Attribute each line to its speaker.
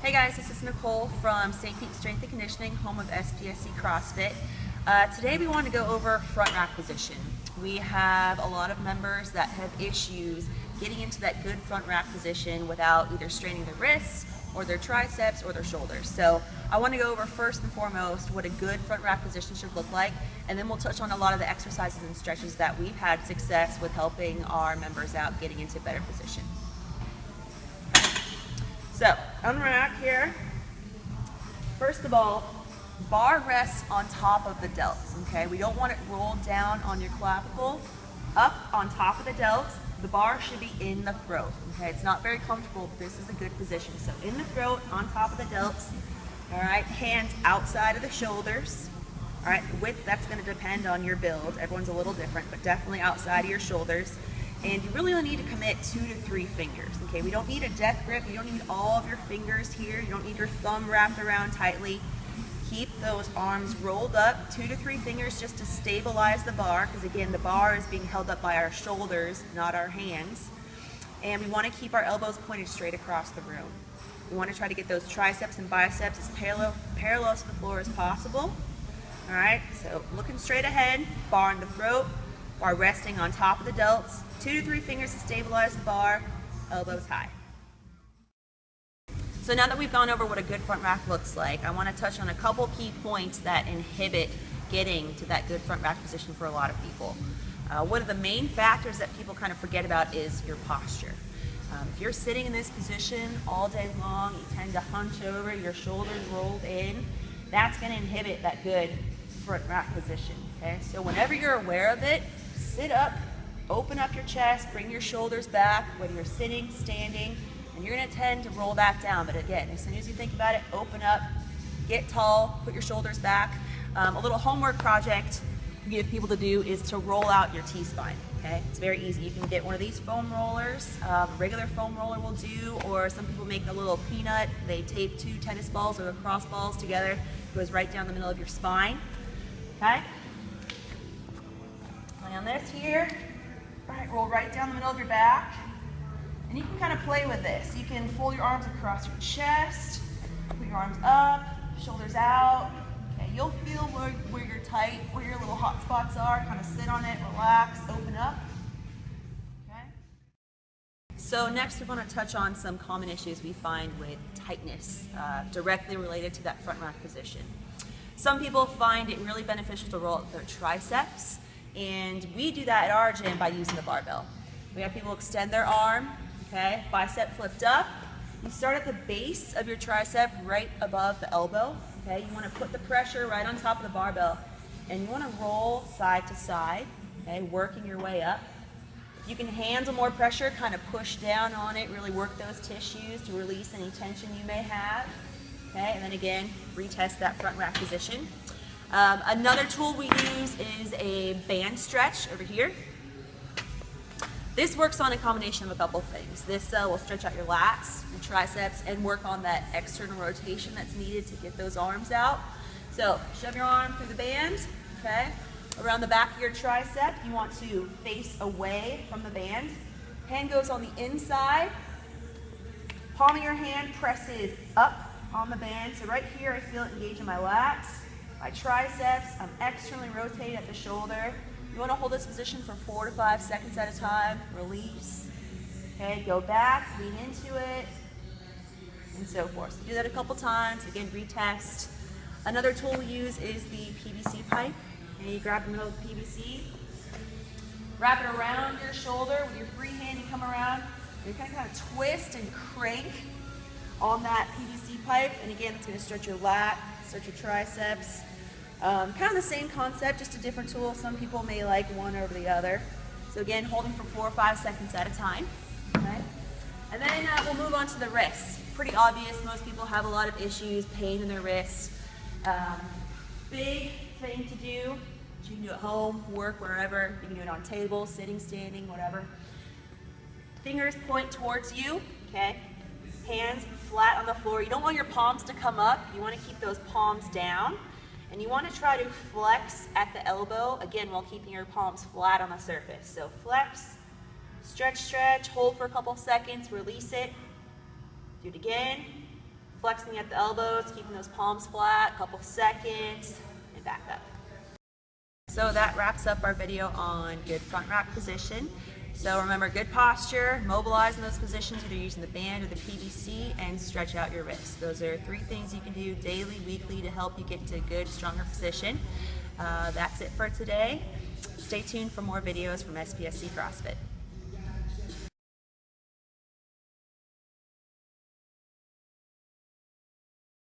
Speaker 1: Hey guys, this is Nicole from St. Pete Strength and Conditioning, home of SPSC Crossfit. Today we want to go over front rack position. We have a lot of members that have issues getting into that good front rack position without either straining their wrists or their triceps or their shoulders. So I want to go over first and foremost what a good front rack position should look like, and then we'll touch on a lot of the exercises and stretches that we've had success with helping our members out getting into better position. So, on the rack here, first of all, bar rests on top of the delts, okay? We don't want it rolled down on your clavicle. Up on top of the delts, the bar should be in the throat, okay? It's not very comfortable, but this is a good position. So in the throat, on top of the delts, all right? Hands outside of the shoulders, all right? Width, that's gonna depend on your build. Everyone's a little different, but definitely outside of your shoulders. And you really only need to commit 2 to 3 fingers, okay? We don't need a death grip. You don't need all of your fingers here. You don't need your thumb wrapped around tightly. Keep those arms rolled up, 2 to 3 fingers just to stabilize the bar, because again, the bar is being held up by our shoulders, not our hands. And we want to keep our elbows pointed straight across the room. We want to try to get those triceps and biceps as parallel to the floor as possible. All right, so looking straight ahead, bar in the throat, bar resting on top of the delts, 2 to 3 fingers to stabilize the bar, elbows high. So now that we've gone over what a good front rack looks like, I want to touch on a couple key points that inhibit getting to that good front rack position for a lot of people. One of the main factors that people kind of forget about is your posture. If you're sitting in this position all day long, you tend to hunch over, your shoulders rolled in, that's going to inhibit that good front rack position. Okay? So whenever you're aware of it, sit up, open up your chest, bring your shoulders back, whether you're sitting, standing, and you're going to tend to roll back down. But again, as soon as you think about it, open up, get tall, put your shoulders back. A little homework project we give people to do is to roll out your T-spine. Okay, it's very easy. You can get one of these foam rollers. Regular foam roller will do, or some people make a little peanut. They tape 2 tennis balls or lacrosse balls together. It goes right down the middle of your spine. Okay. Lay on this here. All right, roll right down the middle of your back. And you can kind of play with this. You can fold your arms across your chest, put your arms up, shoulders out. Okay, you'll feel where you're tight, where your little hot spots are. Kind of sit on it, relax, open up. Okay. So next we're going to touch on some common issues we find with tightness, directly related to that front rack position. Some people find it really beneficial to roll out their triceps, and we do that at our gym by using the barbell. We have people extend their arm, okay, bicep flipped up. You start at the base of your tricep right above the elbow, okay? You want to put the pressure right on top of the barbell, and you want to roll side to side, okay, working your way up. If you can handle more pressure, kind of push down on it, really work those tissues to release any tension you may have. Okay, and then again, retest that front rack position. Another tool we use is a band stretch over here. This works on a combination of a couple things. This will stretch out your lats, your triceps, and work on that external rotation that's needed to get those arms out. So shove your arm through the band, okay? Around the back of your tricep, you want to face away from the band. Hand goes on the inside. Palm of your hand presses up on the band. So right here, I feel it engage in my lats, my triceps. I'm externally rotating at the shoulder. You want to hold this position for 4 to 5 seconds at a time. Release. Okay, go back, lean into it, and so forth. So do that a couple times. Again, retest. Another tool we use is the PVC pipe. And you grab the middle of the PVC, wrap it around your shoulder with your free hand. You come around. You're going to kind of twist and crank on that PVC pipe, and again, it's going to stretch your lat, stretch your triceps. Kind of the same concept, just a different tool. Some people may like one over the other. So again, holding for 4 or 5 seconds at a time. Okay? And then we'll move on to the wrists. Pretty obvious, most people have a lot of issues, pain in their wrists. Big thing to do, you can do at home, work, wherever. You can do it on table, sitting, standing, whatever. Fingers point towards you, okay? Hands flat on the floor. You don't want your palms to come up. You want to keep those palms down. And you want to try to flex at the elbow, again, while keeping your palms flat on the surface. So flex, stretch, stretch, hold for a couple seconds, release it. Do it again. Flexing at the elbows, keeping those palms flat, a couple seconds, and back up. So that wraps up our video on good front rack position. So remember, good posture, mobilize in those positions, either using the band or the PVC, and stretch out your wrists. Those are 3 things you can do daily, weekly to help you get into a good, stronger position. That's it for today. Stay tuned for more videos from SPSC CrossFit.